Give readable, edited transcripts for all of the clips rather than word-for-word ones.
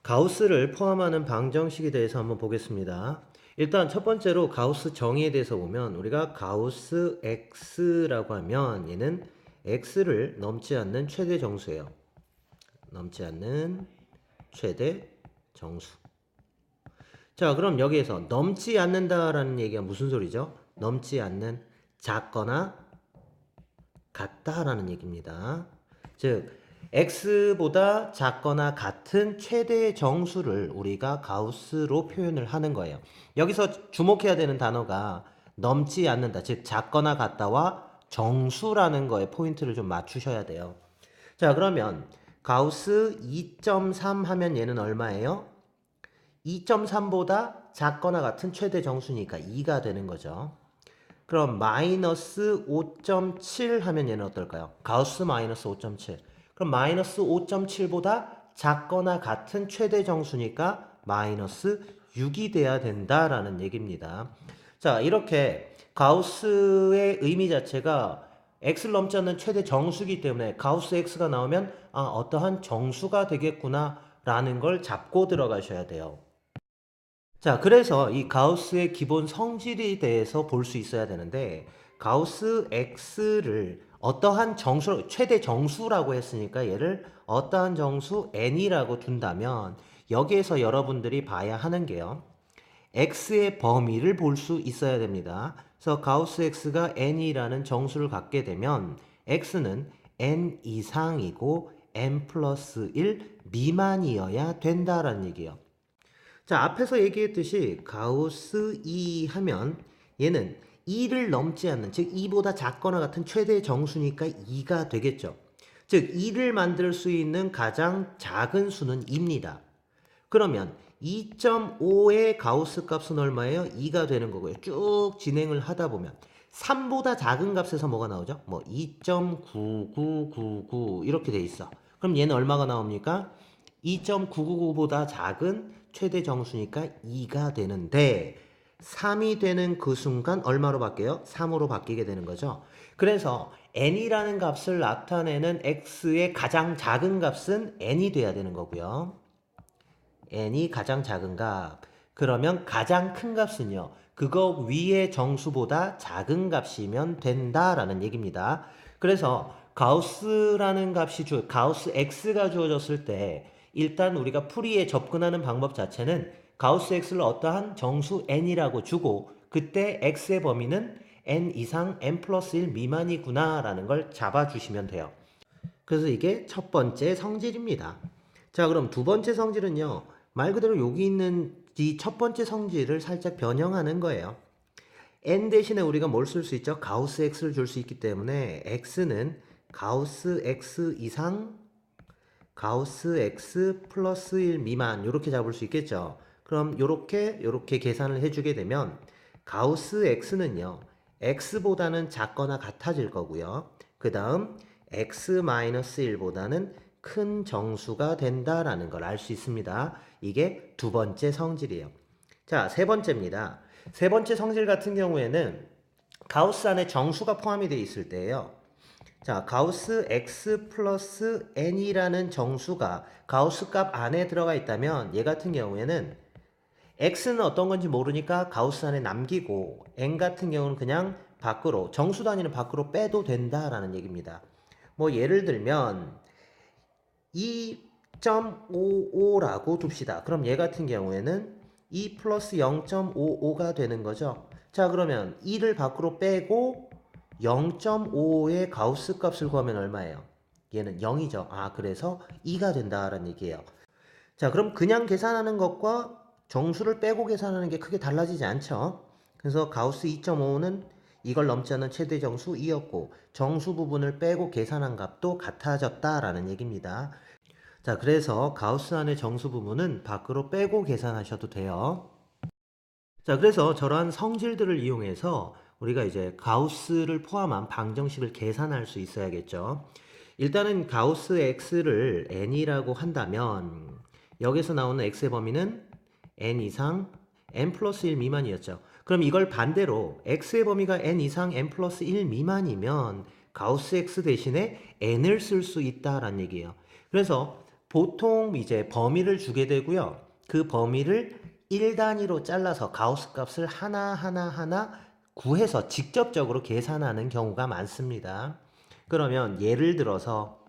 가우스를 포함하는 방정식에 대해서 한번 보겠습니다. 일단 첫 번째로 가우스 정의에 대해서 보면 우리가 가우스 x라고 하면 얘는 x를 넘지 않는 최대 정수예요. 넘지 않는 최대 정수. 자, 그럼 여기에서 넘지 않는다라는 얘기가 무슨 소리죠? 넘지 않는 작거나 같다라는 얘기입니다. 즉 x보다 작거나 같은 최대의 정수를 우리가 가우스로 표현을 하는 거예요. 여기서 주목해야 되는 단어가 넘지 않는다, 즉 작거나 같다와 정수라는 거에 포인트를 좀 맞추셔야 돼요. 자, 그러면 가우스 2.3 하면 얘는 얼마예요? 2.3보다 작거나 같은 최대 정수니까 2가 되는 거죠. 그럼 마이너스 5.7 하면 얘는 어떨까요? 가우스 마이너스 5.7. 그럼 마이너스 5.7보다 작거나 같은 최대 정수니까 마이너스 6이 돼야 된다라는 얘기입니다. 자, 이렇게 가우스의 의미 자체가 x를 넘지 않는 최대 정수이기 때문에 가우스 x가 나오면 어떠한 정수가 되겠구나 라는 걸 잡고 들어가셔야 돼요. 자, 그래서 이 가우스의 기본 성질에 대해서 볼 수 있어야 되는데, 가우스 x를 어떠한 정수, 최대 정수라고 했으니까 얘를 어떠한 정수 n이라고 둔다면 여기에서 여러분들이 봐야 하는 게요, x의 범위를 볼 수 있어야 됩니다. 그래서 가우스 x가 n이라는 정수를 갖게 되면 x는 n 이상이고 n 플러스 1 미만이어야 된다라는 얘기예요. 자, 앞에서 얘기했듯이 가우스 2 하면 얘는 2를 넘지 않는, 즉 2보다 작거나 같은 최대 정수니까 2가 되겠죠. 즉 2를 만들 수 있는 가장 작은 수는 2입니다. 그러면 2.5의 가우스 값은 얼마예요? 2가 되는 거고요. 쭉 진행을 하다 보면 3보다 작은 값에서 뭐가 나오죠? 뭐 2.9999 이렇게 돼 있어. 그럼 얘는 얼마가 나옵니까? 2.999보다 작은 최대 정수니까 2가 되는데 3이 되는 그 순간 얼마로 바뀌어요? 3으로 바뀌게 되는 거죠. 그래서 n이라는 값을 나타내는 x의 가장 작은 값은 n이 돼야 되는 거고요. n이 가장 작은 값. 그러면 가장 큰 값은요, 그거 위의 정수보다 작은 값이면 된다라는 얘기입니다. 그래서 가우스라는 값이 가우스 x가 주어졌을 때 일단 우리가 풀이에 접근하는 방법 자체는 가우스 x를 어떠한 정수 n이라고 주고 그때 x의 범위는 n 이상 n 플러스 1 미만이구나 라는 걸 잡아주시면 돼요. 그래서 이게 첫 번째 성질입니다. 자, 그럼 두 번째 성질은요, 말 그대로 여기 있는 이 첫 번째 성질을 살짝 변형하는 거예요. n 대신에 우리가 뭘 쓸 수 있죠? 가우스 x를 줄 수 있기 때문에 x는 가우스 x 이상 가우스 x 플러스 1 미만 이렇게 잡을 수 있겠죠. 그럼 요렇게 계산을 해주게 되면 가우스 x는요, x보다는 작거나 같아질 거고요. 그 다음 x-1보다는 큰 정수가 된다라는 걸 알 수 있습니다. 이게 두 번째 성질이에요. 자, 세 번째입니다. 세 번째 성질 같은 경우에는 가우스 안에 정수가 포함이 되어 있을 때예요. 자, 가우스 x 플러스 n이라는 정수가 가우스 값 안에 들어가 있다면 얘 같은 경우에는 x는 어떤 건지 모르니까 가우스 안에 남기고 n 같은 경우는 그냥 밖으로, 정수 단위는 밖으로 빼도 된다라는 얘기입니다. 뭐 예를 들면 2.55라고 둡시다. 그럼 얘 같은 경우에는 2 플러스 0.55가 되는 거죠. 자, 그러면 2를 밖으로 빼고 0.55의 가우스 값을 구하면 얼마예요? 얘는 0이죠. 그래서 2가 된다라는 얘기예요. 자, 그럼 그냥 계산하는 것과 정수를 빼고 계산하는 게 크게 달라지지 않죠. 그래서 가우스 2.5는 이걸 넘지 않는 최대 정수 2였고 정수 부분을 빼고 계산한 값도 같아졌다라는 얘기입니다. 자, 그래서 가우스 안의 정수 부분은 밖으로 빼고 계산하셔도 돼요. 자, 그래서 저러한 성질들을 이용해서 우리가 이제 가우스를 포함한 방정식을 계산할 수 있어야겠죠. 일단은 가우스 x를 n이라고 한다면 여기서 나오는 x의 범위는 n 이상 n 플러스 1 미만이었죠. 그럼 이걸 반대로 x의 범위가 n 이상 n 플러스 1 미만이면 가우스 x 대신에 n을 쓸 수 있다라는 얘기예요. 그래서 보통 이제 범위를 주게 되고요. 그 범위를 1단위로 잘라서 가우스 값을 하나 구해서 직접적으로 계산하는 경우가 많습니다. 그러면 예를 들어서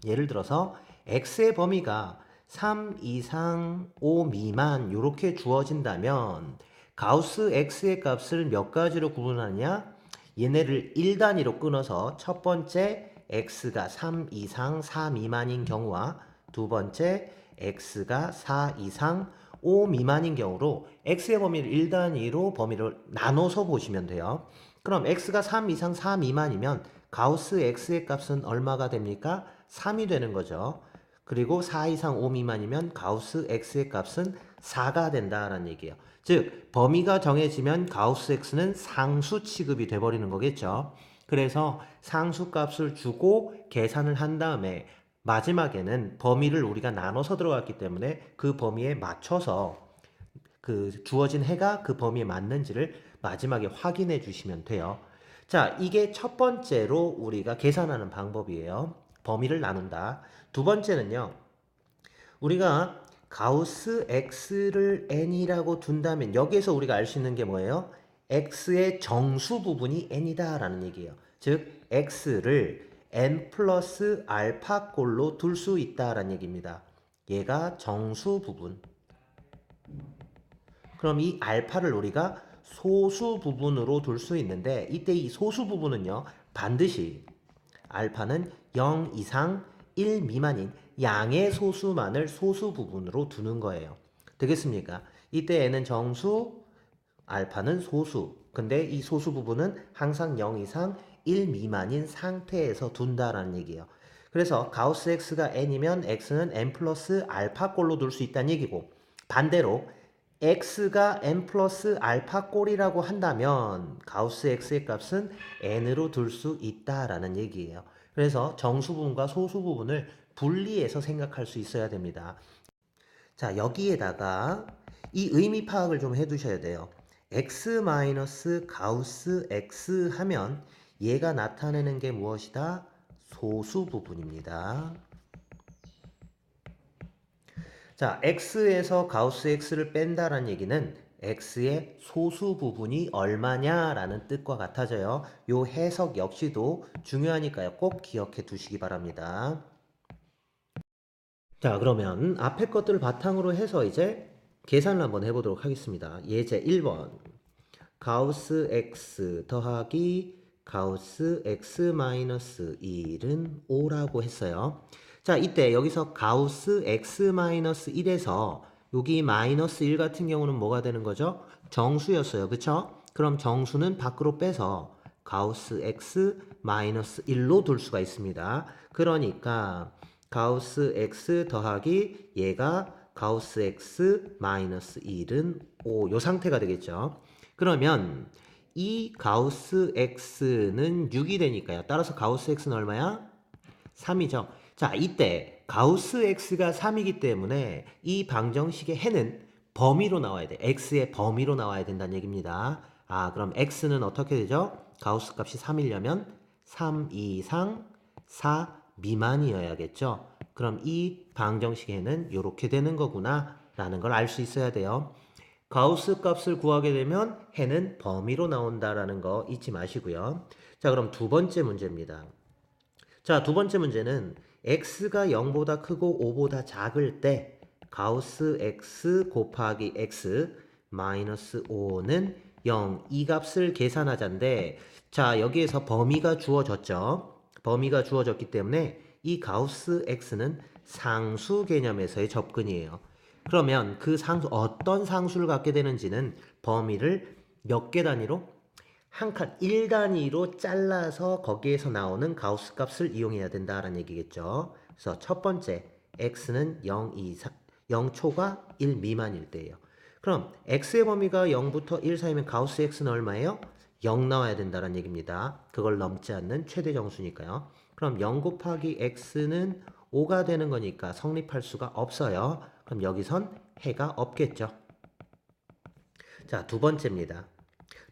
x의 범위가 3 이상 5 미만 이렇게 주어진다면 가우스 x의 값을 몇 가지로 구분하느냐? 얘네를 1단위로 끊어서 첫 번째 x가 3 이상 4 미만인 경우와 두 번째 x가 4 이상 5 미만인 경우로 x의 범위를 1단위로 범위를 나눠서 보시면 돼요. 그럼 x가 3 이상 4 미만이면 가우스 x의 값은 얼마가 됩니까? 3이 되는 거죠. 그리고 4 이상 5 미만이면 가우스 x의 값은 4가 된다라는 얘기예요. 즉 범위가 정해지면 가우스 x는 상수 취급이 돼버리는 거겠죠. 그래서 상수 값을 주고 계산을 한 다음에 마지막에는 범위를 우리가 나눠서 들어갔기 때문에 그 범위에 맞춰서 그 주어진 해가 그 범위에 맞는지를 마지막에 확인해 주시면 돼요. 자, 이게 첫 번째로 우리가 계산하는 방법이에요. 범위를 나눈다. 두 번째는요. 우리가 가우스 x를 n이라고 둔다면 여기에서 우리가 알 수 있는 게 뭐예요? x의 정수 부분이 n이다 라는 얘기예요. 즉 x를 n 플러스 알파 꼴로 둘 수 있다라는 얘기입니다. 얘가 정수 부분. 그럼 이 알파를 우리가 소수 부분으로 둘 수 있는데 이때 이 소수 부분은요. 반드시 알파는 0 이상 1 미만인 양의 소수만을 소수 부분으로 두는 거예요. 되겠습니까? 이때 n은 정수, 알파는 소수. 근데 이 소수 부분은 항상 0 이상 1 미만인 상태에서 둔다라는 얘기예요. 그래서 가우스 x가 n이면 x는 n 플러스 알파 꼴로 둘 수 있다는 얘기고 반대로 x가 n 플러스 알파 꼴이라고 한다면 가우스 x의 값은 n으로 둘 수 있다라는 얘기예요. 그래서 정수 부분과 소수 부분을 분리해서 생각할 수 있어야 됩니다. 자, 여기에다가 이 의미 파악을 좀 해두셔야 돼요. x 마이너스 가우스 x 하면 얘가 나타내는 게 무엇이다? 소수 부분입니다. 자, x에서 가우스 x를 뺀다라는 얘기는 x의 소수 부분이 얼마냐라는 뜻과 같아져요. 요 해석 역시도 중요하니까요. 꼭 기억해 두시기 바랍니다. 자, 그러면 앞에 것들을 바탕으로 해서 이제 계산을 한번 해보도록 하겠습니다. 예제 1번 가우스 x 더하기 가우스 x 마이너스 1은 5라고 했어요. 자, 이때 여기서 가우스 x 마이너스 1에서 여기 마이너스 1 같은 경우는 뭐가 되는 거죠? 정수였어요. 그쵸? 그럼 정수는 밖으로 빼서 가우스 x 마이너스 1로 둘 수가 있습니다. 그러니까 가우스 x 더하기 얘가 가우스 x 마이너스 1은 5 요 상태가 되겠죠. 그러면 이 가우스 x는 6이 되니까요. 따라서 가우스 x는 얼마야? 3이죠. 자, 이때 가우스 x가 3이기 때문에 이 방정식의 해는 범위로 나와야 돼. x의 범위로 나와야 된다는 얘기입니다. 아, 그럼 x는 어떻게 되죠? 가우스 값이 3이려면 3 이상 4 미만이어야겠죠. 그럼 이 방정식의 해는 이렇게 되는 거구나 라는 걸 알 수 있어야 돼요. 가우스 값을 구하게 되면 해는 범위로 나온다라는 거 잊지 마시고요. 자, 그럼 두 번째 문제입니다. 자, 두 번째 문제는 x가 0보다 크고 5보다 작을 때 가우스 x 곱하기 x 마이너스 5는 0, 이 값을 계산하자인데 자, 여기에서 범위가 주어졌죠. 범위가 주어졌기 때문에 이 가우스 x는 상수 개념에서의 접근이에요. 그러면 그 상수, 어떤 상수를 갖게 되는지는 범위를 몇 개 단위로? 한 칸 1단위로 잘라서 거기에서 나오는 가우스 값을 이용해야 된다라는 얘기겠죠. 그래서 첫 번째 x는 0 이상 0초가 1 미만일 때예요. 그럼 x의 범위가 0부터 1 사이면 가우스 x는 얼마예요? 0 나와야 된다는 얘기입니다. 그걸 넘지 않는 최대 정수니까요. 그럼 0 곱하기 x는 5가 되는 거니까 성립할 수가 없어요. 그럼 여기선 해가 없겠죠. 자, 두 번째입니다.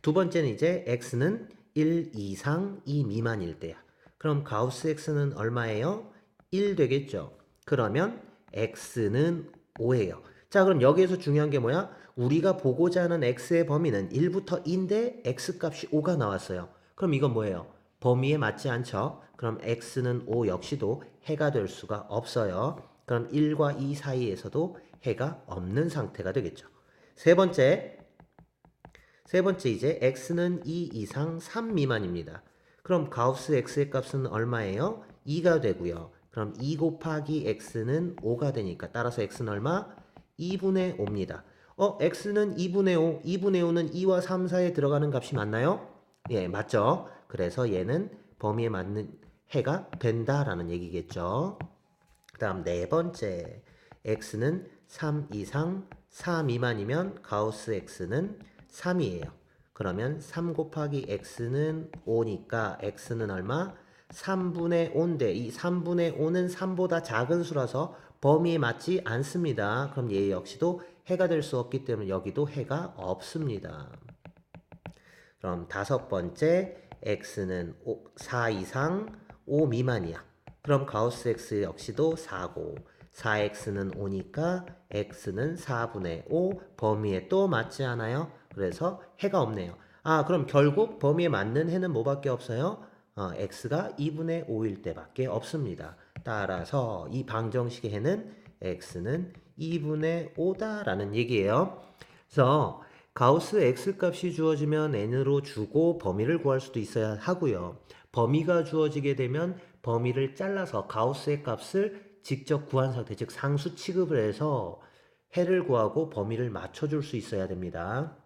두 번째는 이제 x는 1 이상 2 미만일 때야. 그럼 가우스 x는 얼마예요? 1 되겠죠. 그러면 x는 5예요. 자, 그럼 여기에서 중요한 게 뭐야? 우리가 보고자 하는 x의 범위는 1부터 2인데 x값이 5가 나왔어요. 그럼 이건 뭐예요? 범위에 맞지 않죠? 그럼 x는 5 역시도 해가 될 수가 없어요. 그럼 1과 2 사이에서도 해가 없는 상태가 되겠죠. 세 번째 이제 x는 2 이상 3 미만입니다. 그럼 가우스 x의 값은 얼마예요? 2가 되고요. 그럼 2 곱하기 x는 5가 되니까 따라서 x는 얼마? 2분의 5입니다. x는 2분의 5, 2분의 5는 2와 3 사이에 들어가는 값이 맞나요? 예, 맞죠? 그래서 얘는 범위에 맞는 해가 된다라는 얘기겠죠. 그 다음 네 번째, x는 3 이상 4 미만이면 가우스 x는 3이에요. 그러면 3 곱하기 x는 5니까 x는 얼마? 3분의 5인데 이 3분의 5는 3보다 작은 수라서 범위에 맞지 않습니다. 그럼 얘 역시도 해가 될 수 없기 때문에 여기도 해가 없습니다. 그럼 다섯 번째 x는 4 이상 5 미만이야. 그럼 가우스 x 역시도 4고 4x는 5니까 x는 4분의 5 범위에 또 맞지 않아요? 그래서 해가 없네요. 아, 그럼 결국 범위에 맞는 해는 뭐밖에 없어요? x가 2분의 5일 때밖에 없습니다. 따라서 이 방정식의 해는 x는 2분의 5다라는 얘기예요. 그래서 가우스 x값이 주어지면 n으로 주고 범위를 구할 수도 있어야 하고요. 범위가 주어지게 되면 범위를 잘라서 가우스의 값을 직접 구한 상태, 즉 상수 취급을 해서 해를 구하고 범위를 맞춰줄 수 있어야 됩니다.